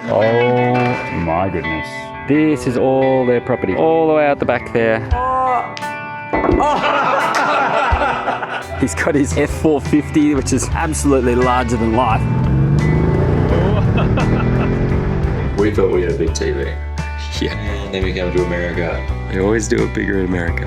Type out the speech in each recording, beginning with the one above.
Oh my goodness. This is all their property. All the way out the back there. He's got his F450, which is absolutely larger than life. We thought we had a big TV. Yeah. And then we came to America. They always do it bigger in America.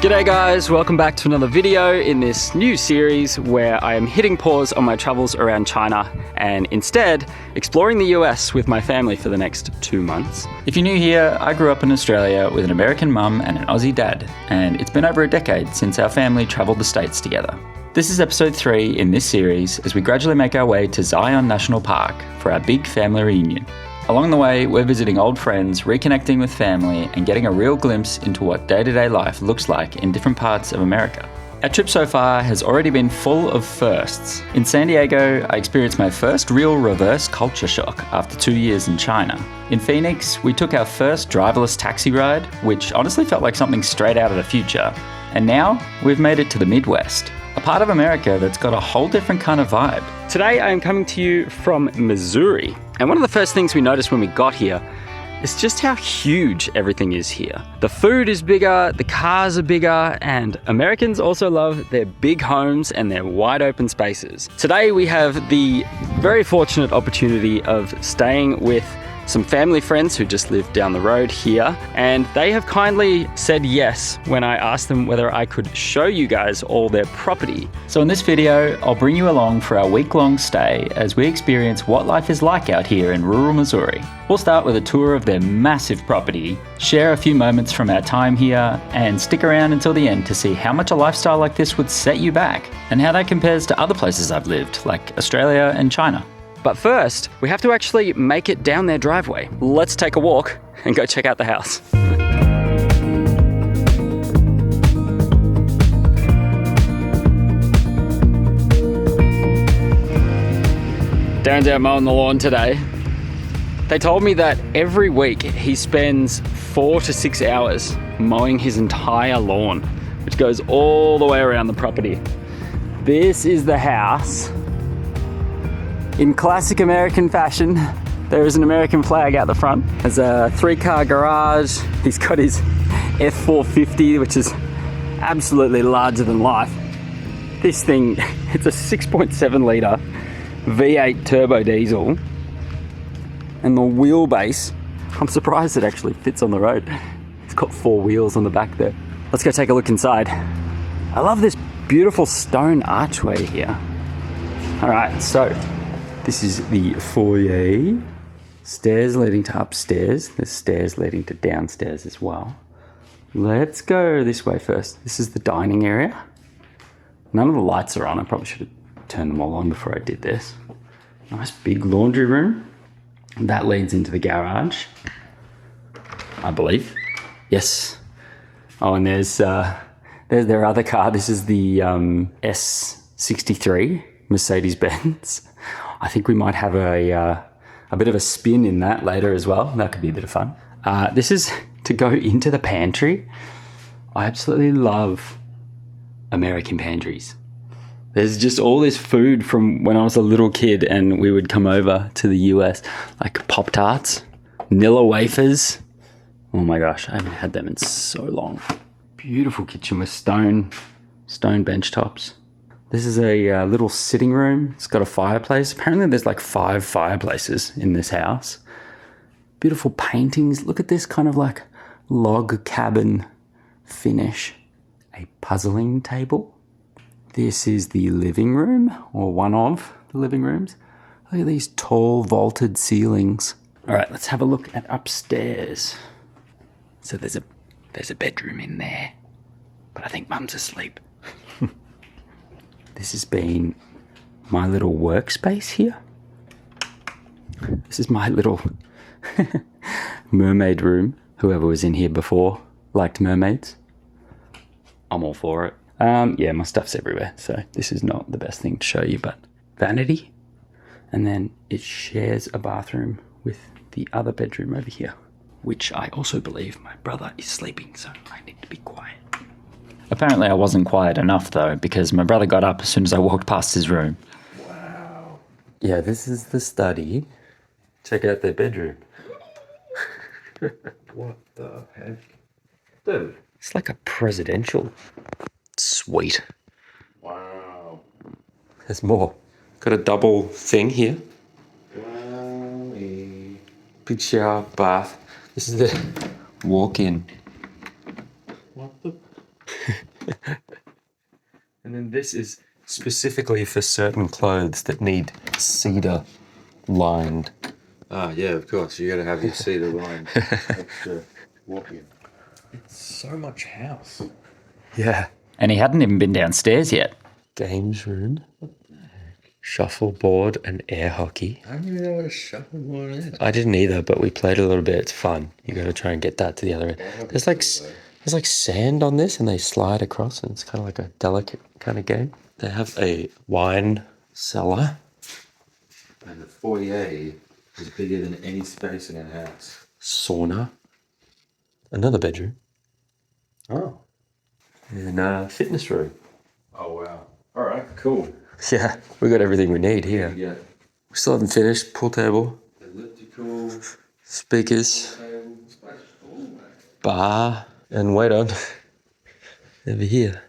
G'day guys, welcome back to another video in this new series where I am hitting pause on my travels around China and instead exploring the US with my family for the next 2 months. If you're new here, I grew up in Australia with an American mum and an Aussie dad, and it's been over a decade since our family travelled the States together. This is episode 3 in this series as we gradually make our way to Zion National Park for our big family reunion. Along the way, we're visiting old friends, reconnecting with family, and getting a real glimpse into what day-to-day life looks like in different parts of America. Our trip so far has already been full of firsts. In San Diego, I experienced my first real reverse culture shock after 2 years in China. In Phoenix, we took our first driverless taxi ride, which honestly felt like something straight out of the future. And now, we've made it to the Midwest, a part of America that's got a whole different kind of vibe. Today I am coming to you from Missouri, and one of the first things we noticed when we got here is just how huge everything is here. The food is bigger, the cars are bigger, and Americans also love their big homes and their wide open spaces. Today we have the very fortunate opportunity of staying with some family friends who just live down the road here, and they have kindly said yes when I asked them whether I could show you guys all their property. So in this video, I'll bring you along for our week-long stay as we experience what life is like out here in rural Missouri. We'll start with a tour of their massive property, share a few moments from our time here, and stick around until the end to see how much a lifestyle like this would set you back, and how that compares to other places I've lived, like Australia and China. But first, we have to actually make it down their driveway. Let's take a walk and go check out the house. Darren's out mowing the lawn today. They told me that every week he spends 4 to 6 hours mowing his entire lawn, which goes all the way around the property. This is the house. In classic American fashion, there is an American flag out the front. There's a 3-car garage. He's got his F450, which is absolutely larger than life. This thing, it's a 6.7 litre V8 turbo diesel. And the wheelbase, I'm surprised it actually fits on the road. It's got 4 wheels on the back there. Let's go take a look inside. I love this beautiful stone archway here. All right, so this is the foyer. Stairs leading to upstairs. There's stairs leading to downstairs as well. Let's go this way first. This is the dining area. None of the lights are on. I probably should have turned them all on before I did this. Nice big laundry room. That leads into the garage, I believe. Yes. Oh, and there's their other car. This is the S63 Mercedes-Benz. I think we might have a bit of a spin in that later as well. That could be a bit of fun. This is to go into the pantry. I absolutely love American pantries. There's just all this food from when I was a little kid and we would come over to the US, like Pop-Tarts, Nilla wafers. Oh my gosh, I haven't had them in so long. Beautiful kitchen with stone bench tops. This is a little sitting room. It's got a fireplace. Apparently there's like 5 fireplaces in this house. Beautiful paintings. Look at this kind of like log cabin finish. A puzzling table. This is the living room, or one of the living rooms. Look at these tall vaulted ceilings. All right, let's have a look at upstairs. So there's a bedroom in there, but I think Mum's asleep. This has been my little workspace here. This is my little mermaid room. Whoever was in here before liked mermaids. I'm all for it. Yeah, my stuff's everywhere, so this is not the best thing to show you, but vanity. And then it shares a bathroom with the other bedroom over here. which I also believe my brother is sleeping, so I need to be quiet. Apparently I wasn't quiet enough though, because my brother got up as soon as I walked past his room. Wow. Yeah, this is the study. Check out their bedroom. What the heck? Dude. It's like a presidential suite. Wow. There's more. Got a double thing here. Wow. Big shower, bath. This is the walk-in. What the? And then this is specifically for certain clothes that need cedar lined. Ah, yeah, of course. You gotta have your cedar line extra walk-in. It's so much house. Yeah. And he hadn't even been downstairs yet. Games room. What the heck? Shuffleboard and air hockey. I don't even know what a shuffleboard is. I didn't either, but we played a little bit. It's fun. You got to try and get that to the other end. There's like sand on this, and they slide across, and it's kind of like a delicate kind of game. They have a wine cellar. And the foyer is bigger than any space in our house. Sauna. Another bedroom. Oh. And a fitness room. Oh, wow. All right, cool. Yeah, we got everything we need here. Yeah. We still haven't finished. Pool table, Elliptical. speakers, Table. bar, and wait on. Over here.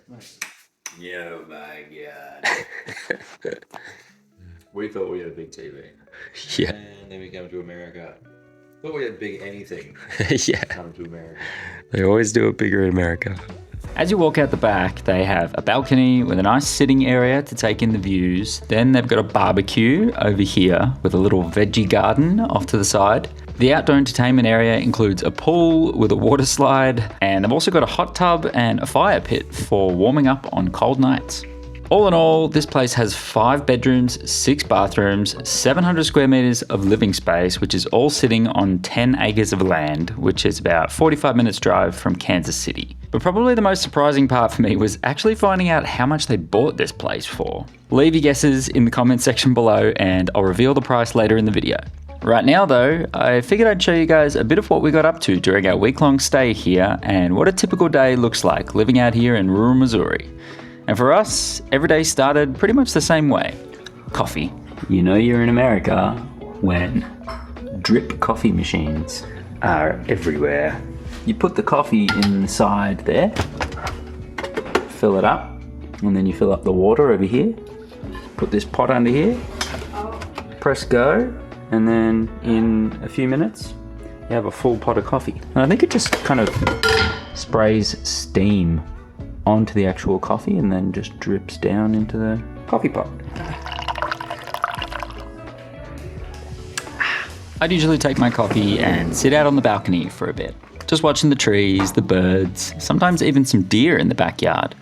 Oh my god. We thought we had a big TV. Yeah. And then we came to America. Thought we had big anything. Yeah. Come to America. They always do it bigger in America. As you walk out the back, they have a balcony with a nice sitting area to take in the views. Then they've got a barbecue over here with a little veggie garden off to the side. The outdoor entertainment area includes a pool with a water slide, and they've also got a hot tub and a fire pit for warming up on cold nights. All in all, this place has 5 bedrooms, 6 bathrooms, 700 square meters of living space, which is all sitting on 10 acres of land, which is about 45 minutes drive from Kansas City. But probably the most surprising part for me was actually finding out how much they bought this place for. Leave your guesses in the comment section below and I'll reveal the price later in the video. Right now though, I figured I'd show you guys a bit of what we got up to during our week-long stay here and what a typical day looks like living out here in rural Missouri. And for us, every day started pretty much the same way. Coffee. You know you're in America when drip coffee machines are everywhere. You put the coffee inside there, fill it up, and then you fill up the water over here. Put this pot under here, press go, and then in a few minutes, you have a full pot of coffee. And I think it just kind of sprays steam onto the actual coffee and then just drips down into the coffee pot. I'd usually take my coffee and sit out on the balcony for a bit, just watching the trees, the birds, sometimes even some deer in the backyard.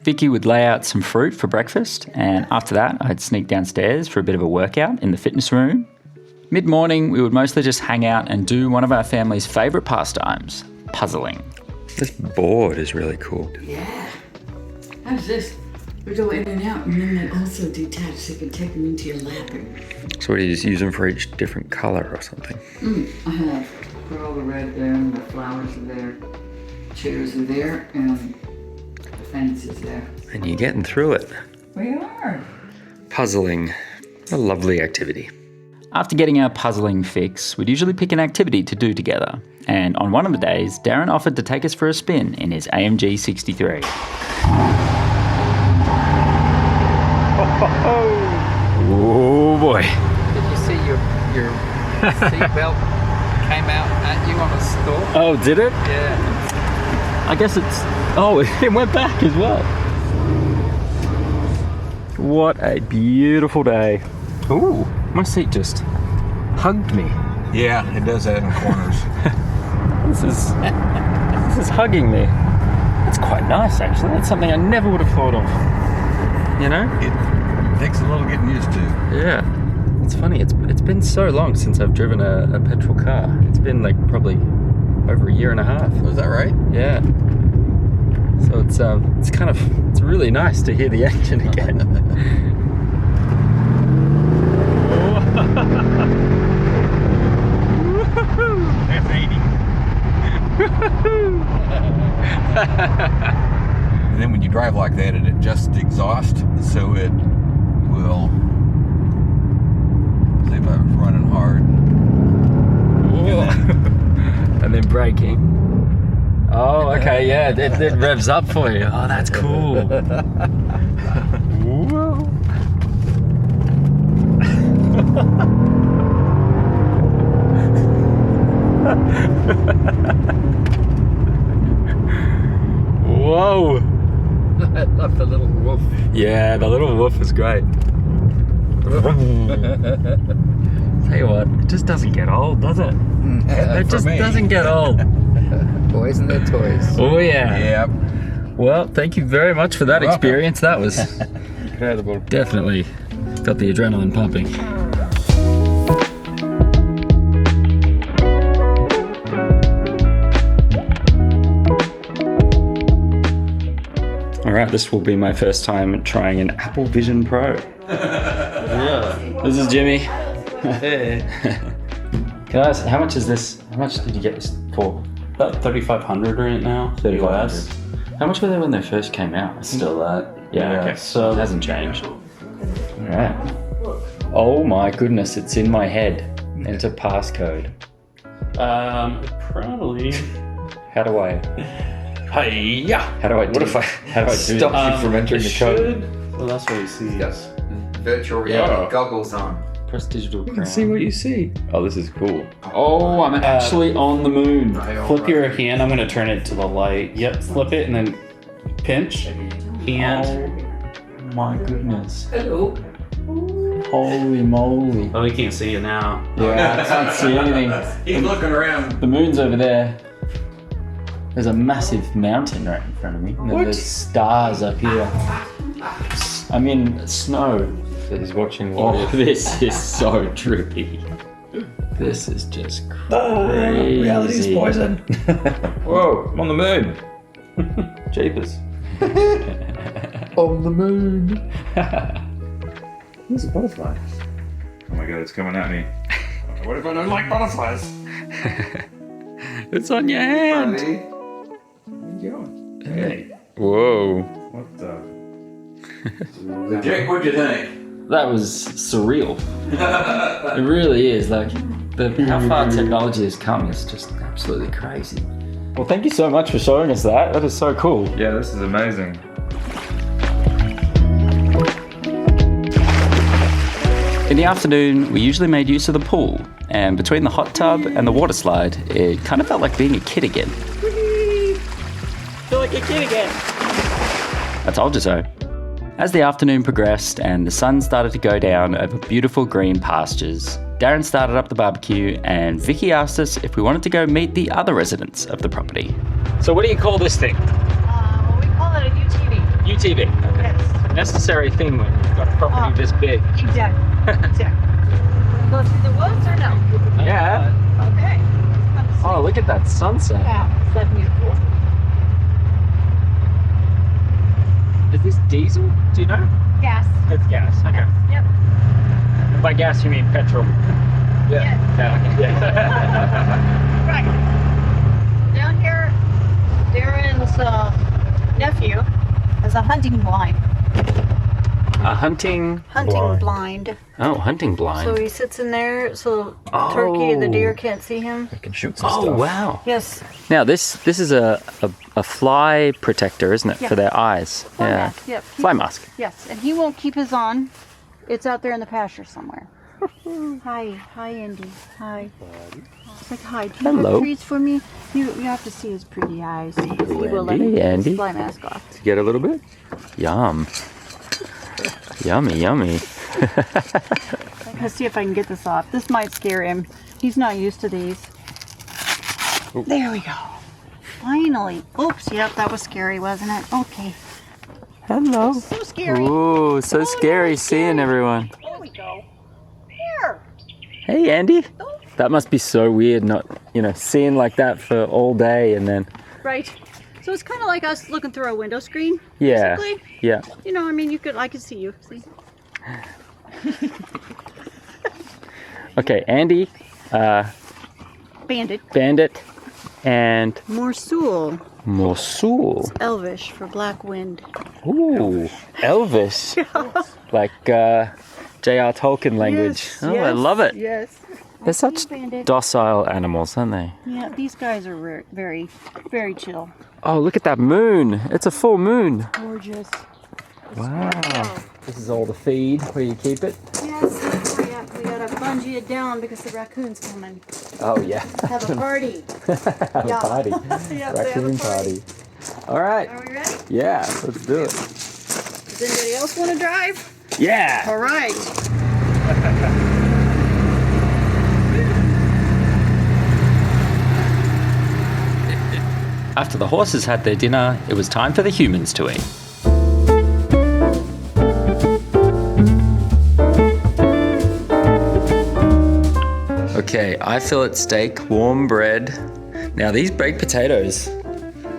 Vicky would lay out some fruit for breakfast, and after that I'd sneak downstairs for a bit of a workout in the fitness room. Mid-morning we would mostly just hang out and do one of our family's favourite pastimes, puzzling. This board is really cool. Yeah. How's this? We go in and out, and then they also detach so you can take them into your lap. So what do you just use them for each different colour or something? I have. Put all the red there, and the flowers are there. Chairs are there, and the fence is there. And you're getting through it. We are. Puzzling. A lovely activity. After getting our puzzling fix, we'd usually pick an activity to do together. And on one of the days, Darren offered to take us for a spin in his AMG 63. Oh boy. Did you see your seatbelt came out at you on a stall? Oh, did it? Yeah. I guess it's... Oh, it went back as well. What a beautiful day. Ooh, my seat just hugged me. Yeah, it does that in corners. This is hugging me. That's quite nice, actually. That's something I never would have thought of. You know? It takes a little getting used to. Yeah. It's funny. It's been so long since I've driven a petrol car. It's been like probably over a year and a half. Was that right? Yeah. So it's really nice to hear the engine again. That's 80. And then when you drive like that, it adjusts the exhaust so it will. Say if I was running hard. And then braking. Oh, okay, yeah, it revs up for you. Oh, that's cool. Whoa. Whoa. I love the little woof. Yeah, the little woof is great. Tell you what, it just doesn't get old, does it? It just doesn't get old. Boys and their toys. Oh yeah. Yep. Well, thank you very much for that experience. That was Incredible. definitely got the adrenaline pumping. All right, this will be my first time trying an Apple Vision Pro. Yeah. This is Jimmy. Hey. Can I ask, how much is this? How much did you get this for? About 3,500 right now. 3,500. US. How much were they when they first came out? Still that. Yeah, okay. So It hasn't changed. All right. Oh my goodness, it's in my head. Enter passcode. probably. How do I? Hi-ya! How do I do? How do I do? Stop you from entering it the code. should. Well, that's what you see. Yes. Virtual reality goggles on. Press digital crown. See what you see. Oh, this is cool. Oh, I'm actually on the moon. Flip your hand. I'm going to turn it to the light. Yep, flip it and then pinch. And. Oh my goodness. Hello. Holy moly. Oh, we can't see it now. Yeah, I can't see anything. He's looking around. The moon's over there. There's a massive mountain right in front of me. And then there's stars up here. I'm in snow. He's watching Oh, this is so trippy. This is just crazy. Reality's poison. Whoa, I'm on the moon. Jeepers. On the moon. There's a butterfly. Oh my god, it's coming at me. What if I don't like butterflies? It's on your hand. Where you going? Hey. Whoa. What the? Jake, what'd you think? That was surreal. It really is. Like, how far technology has come is just absolutely crazy. Well, thank you so much for showing us that. That is so cool. Yeah, this is amazing. In the afternoon, we usually made use of the pool, and between the hot tub and the water slide, it kind of felt like being a kid again. Feel like a kid again. I told you so. As the afternoon progressed and the sun started to go down over beautiful green pastures, Darren started up the barbecue and Vicky asked us if we wanted to go meet the other residents of the property. So what do you call this thing? Well, we call it a UTV. UTV. Okay. Yes. Necessary thing when you've got a property this big. Exactly. Go through the woods or no? Yeah. Okay. Oh, look at that sunset. Wow, is that beautiful? Is this diesel? Do you know? Gas. It's gas. Okay. Yep. By gas, you mean petrol? Yes. Yeah. Right. Down here, Darren's nephew has a hunting blind. A hunting Blind. Oh, hunting blind. So he sits in there so turkey and the deer can't see him. I can shoot some Oh, stuff. wow. Yes. Now, this is a fly protector, isn't it, Yeah. for their eyes? Fly mask. Yep. Fly mask. Yes, and he won't keep his on. It's out there in the pasture somewhere. Hi, Andy. Hi. It's like, hi. Do you Hello. have treats for me? You have to see his pretty eyes. He will let Andy, his Andy. fly mask off. Get a little bit? Yum. Yummy, yummy. Let's see if I can get this off. This might scare him. He's not used to these. Ooh. There we go. Finally. Oops, yep, that was scary, wasn't it? Okay. Hello. So scary. Ooh, so scary seeing everyone. There we go. Here. Hey, Andy. That must be so weird not, seeing like that for all day and then... Right. So it's kind of like us looking through a window screen. Yeah. Basically. Yeah. I mean, I could see you. See? Okay, Andy, Bandit. Bandit, and Morsul. Mosul. Elvish for black wind. Ooh, Elvis. Like J.R. Tolkien language. Yes, I yes, love it. Yes. They're such docile animals, aren't they? Yeah, these guys are very, very chill. Oh, look at that moon. It's a full moon. Gorgeous. Wow. This is all the feed where you keep it. Yes, hurry up. We gotta bungee it down because the raccoon's coming. Oh, yeah. Have a party. Have a party. Yeah, they have a Raccoon party. All right. Are we ready? Yeah, let's do it. Does anybody else want to drive? Yeah. All right. After the horses had their dinner, it was time for the humans to eat. Okay, I fillet steak, warm bread. Now these baked potatoes,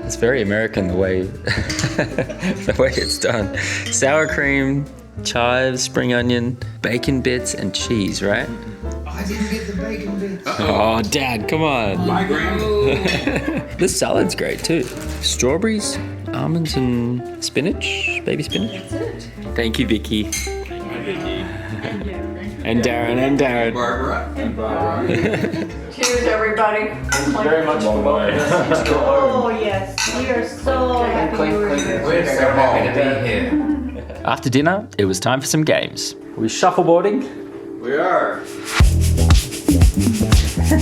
it's very American the way the way it's done. Sour cream, chives, spring onion, bacon bits, and cheese, right? I didn't get the bacon bits. Oh, Dad, come on. This salad's great too. Strawberries, almonds, and spinach, baby spinach. That's it. Thank you, Vicky. And Darren, and Darren. Barbara. Cheers, everybody. Very much for both of us. Oh, yes. We are so happy you were here. We're so happy to be here. After dinner, it was time for some games. We shuffleboarding. We are.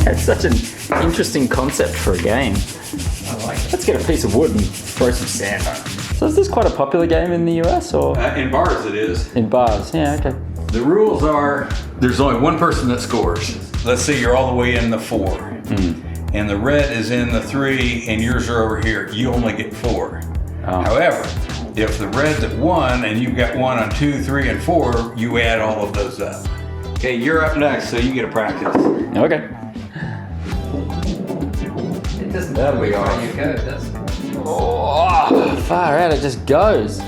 That's such an interesting concept for a game. I like it. Let's get a piece of wood and throw some sand on it. So is this quite a popular game in the US or In bars it is. in bars? Yeah, okay. The rules are there's only one person that scores. Let's say you're all the way in the 4. And the red is in the 3 and yours are over here. You only get 4. Oh. However, if the red's at 1 and you've got 1 on 2, 3, and 4, you add all of those up. Okay, you're up next, so you get a practice. Okay. It doesn't There we matter are. where you go, does it? Oh, far out, it just goes.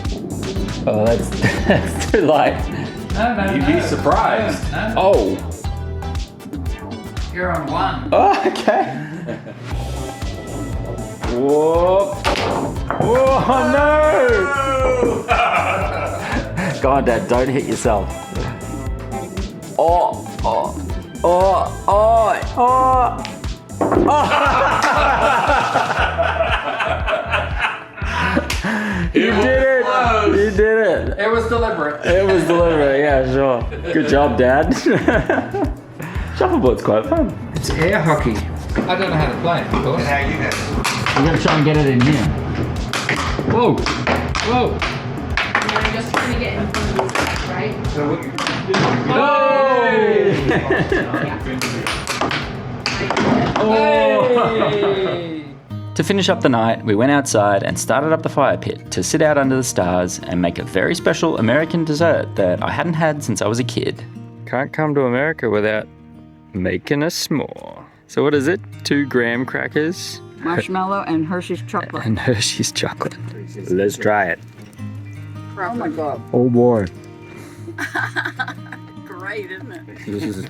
Oh, that's too light. No, You'd be surprised. No. Oh. You're on 1. Oh, okay. Whoa. Whoa, no! Go on, Dad, don't hit yourself. Oh, oh, oh, oh, oh. You did it! You did it! It was deliberate. It was deliberate, yeah, sure. Good job, Dad. Shuffleboard's quite fun. It's air hockey. I don't know how to play it, of course. How you know? We're gonna try and get it in here. Whoa. Whoa. You're just trying to get in front of this, right? To finish up the night, we went outside and started up the fire pit to sit out under the stars and make a very special American dessert that I hadn't had since I was a kid. Can't come to America without making a s'more. So what is it? 2 graham crackers Marshmallow and Hershey's chocolate. and Hershey's chocolate. Let's try it. Oh my God. Oh boy. Great, isn't it? This is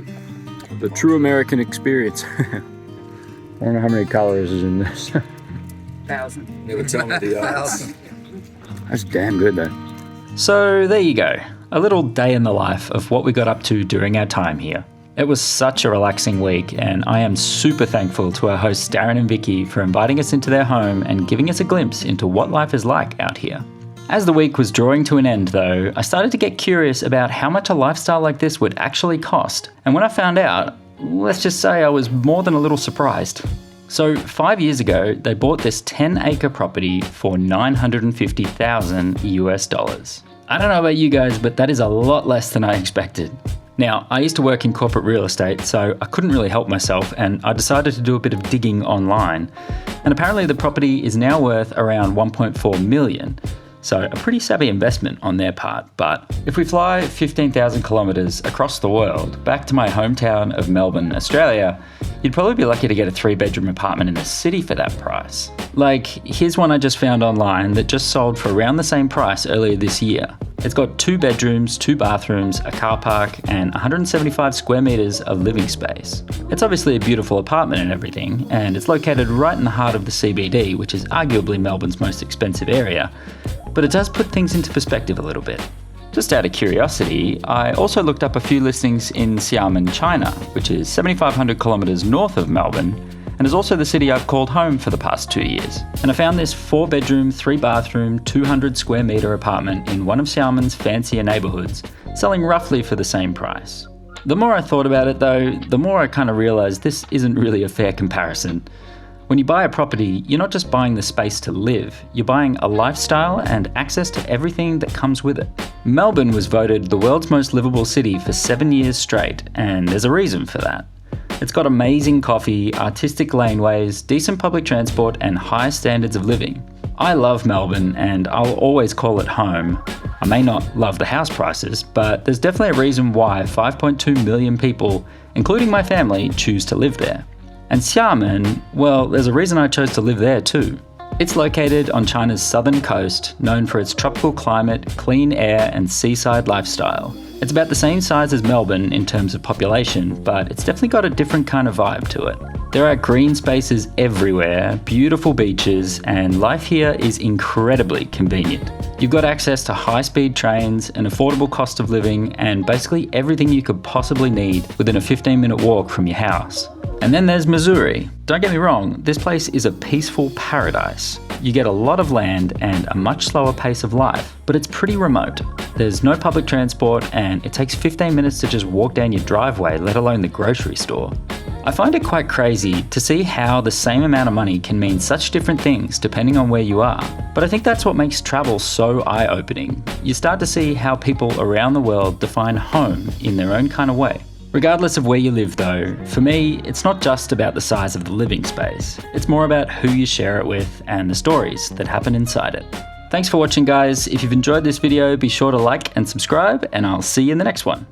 the true American experience. I don't know how many calories is in this. 1,000. Never tell me the odds. That's damn good though. So there you go. A little day in the life of what we got up to during our time here. It was such a relaxing week, and I am super thankful to our hosts Darren and Vicky for inviting us into their home and giving us a glimpse into what life is like out here. As the week was drawing to an end though, I started to get curious about how much a lifestyle like this would actually cost. And when I found out, let's just say I was more than a little surprised. So 5 years ago, they bought this 10-acre property for $950,000 US. I don't know about you guys, but that is a lot less than I expected. Now, I used to work in corporate real estate, so I couldn't really help myself, and I decided to do a bit of digging online. And apparently the property is now worth around 1.4 million. So a pretty savvy investment on their part. But if we fly 15,000 kilometres across the world back to my hometown of Melbourne, Australia, you'd probably be lucky to get a 3-bedroom apartment in the city for that price. Like, here's one I just found online that just sold for around the same price earlier this year. It's got 2 bedrooms, 2 bathrooms, a car park, and 175 square meters of living space. It's obviously a beautiful apartment and everything, and it's located right in the heart of the CBD, which is arguably Melbourne's most expensive area, but it does put things into perspective a little bit. Just out of curiosity, I also looked up a few listings in Xiamen, China, which is 7,500 kilometers north of Melbourne, and is also the city I've called home for the past 2 years. And I found this 4-bedroom, 3-bathroom, 200 square meter apartment in one of Xiamen's fancier neighborhoods, selling roughly for the same price. The more I thought about it though, the more I kind of realized this isn't really a fair comparison. When you buy a property, you're not just buying the space to live, you're buying a lifestyle and access to everything that comes with it. Melbourne was voted the world's most livable city for 7 years straight, and there's a reason for that. It's got amazing coffee, artistic laneways, decent public transport, and high standards of living. I love Melbourne, and I'll always call it home. I may not love the house prices, but there's definitely a reason why 5.2 million people, including my family, choose to live there. And Xiamen, well, there's a reason I chose to live there too. It's located on China's southern coast, known for its tropical climate, clean air, and seaside lifestyle. It's about the same size as Melbourne in terms of population, but it's definitely got a different kind of vibe to it. There are green spaces everywhere, beautiful beaches, and life here is incredibly convenient. You've got access to high-speed trains, an affordable cost of living, and basically everything you could possibly need within a 15-minute walk from your house. And then there's Missouri. Don't get me wrong, this place is a peaceful paradise. You get a lot of land and a much slower pace of life, but it's pretty remote. There's no public transport and it takes 15 minutes to just walk down your driveway, let alone the grocery store. I find it quite crazy to see how the same amount of money can mean such different things depending on where you are. But I think that's what makes travel so eye-opening. You start to see how people around the world define home in their own kind of way. Regardless of where you live though, for me, it's not just about the size of the living space. It's more about who you share it with and the stories that happen inside it. Thanks for watching guys. If you've enjoyed this video, be sure to like and subscribe, and I'll see you in the next one.